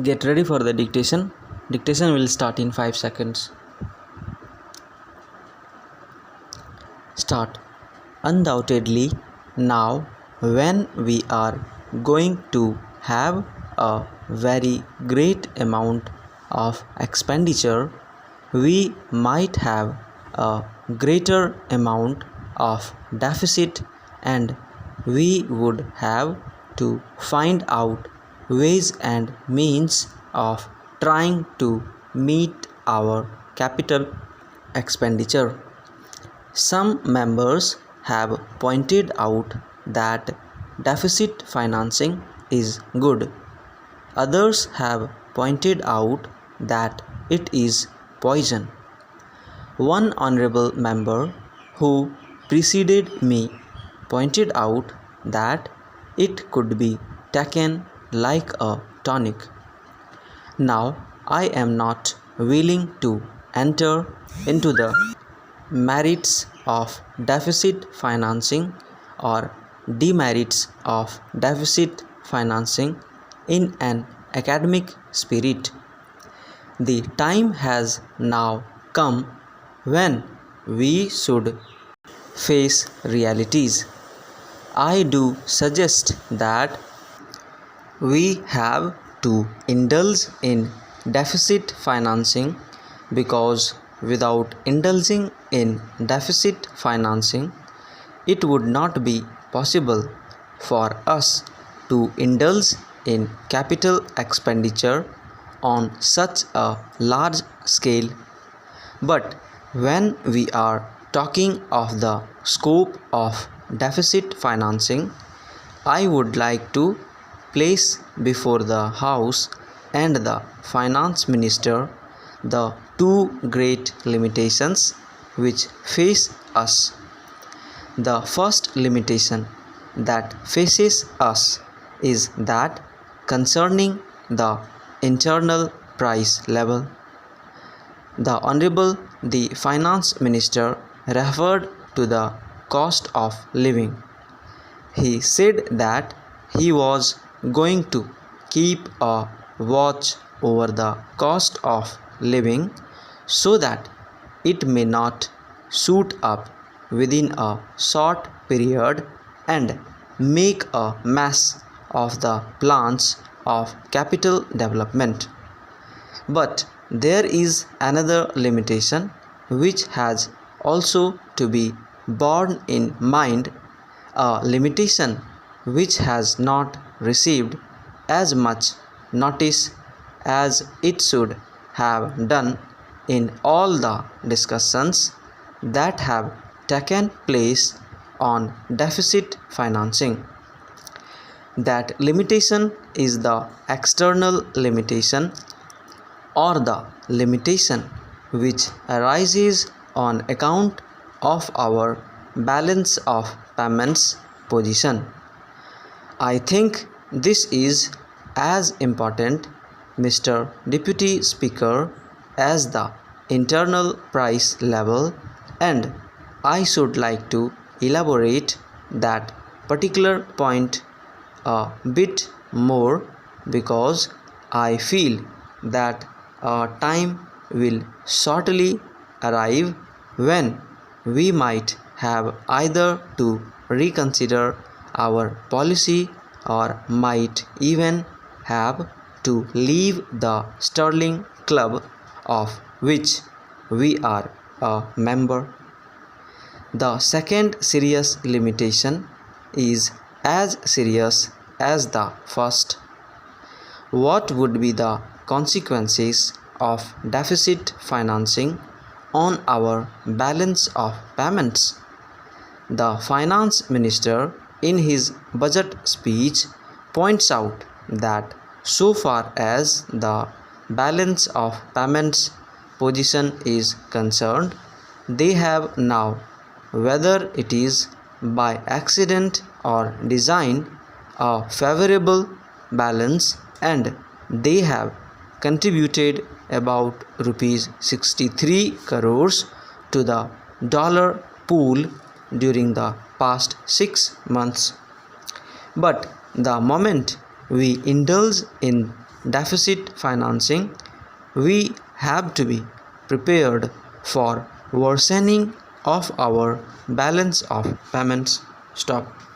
Get ready for the dictation. Dictation will start in 5 seconds. Start. Undoubtedly, now when we are going to have a very great amount of expenditure, we might have a greater amount of deficit, and we would have to find out ways and means of trying to meet our capital expenditure. Some members have pointed out that deficit financing is good. Others have pointed out that it is poison. One honorable member who preceded me pointed out that it could be taken like a tonic. Now, I am not willing to enter into the merits of deficit financing or demerits of deficit financing in an academic spirit. The time has now come when we should face realities. I do suggest that we have to indulge in deficit financing, because without indulging in deficit financing, it would not be possible for us to indulge in capital expenditure on such a large scale. But when we are talking of the scope of deficit financing, I would like to place before the House and the Finance Minister the two great limitations which face us. The first limitation that faces us is that concerning the internal price level. The Honorable the Finance Minister referred to the cost of living. He said that he was going to keep a watch over the cost of living so that it may not shoot up within a short period and make a mess of the plans of capital development. But there is another limitation which has also to be borne in mind, a limitation which has not received as much notice as it should have done in all the discussions that have taken place on deficit financing. That limitation is the external limitation, or the limitation which arises on account of our balance of payments position. I think this is as important, Mr. Deputy Speaker, as the internal price level, and I should like to elaborate that particular point a bit more, because I feel that a time will shortly arrive when we might have either to reconsider our policy or might even have to leave the sterling club of which we are a member. The second serious limitation is as serious as the first. What would be the consequences of deficit financing on our balance of payments? The Finance Minister, in his budget speech, points out that so far as the balance of payments position is concerned, they have now, whether it is by accident or design, a favorable balance, and they have contributed about rupees 63 crores to the dollar pool during the past 6 months. But the moment we indulge in deficit financing, we have to be prepared for worsening of our balance of payments. Stop.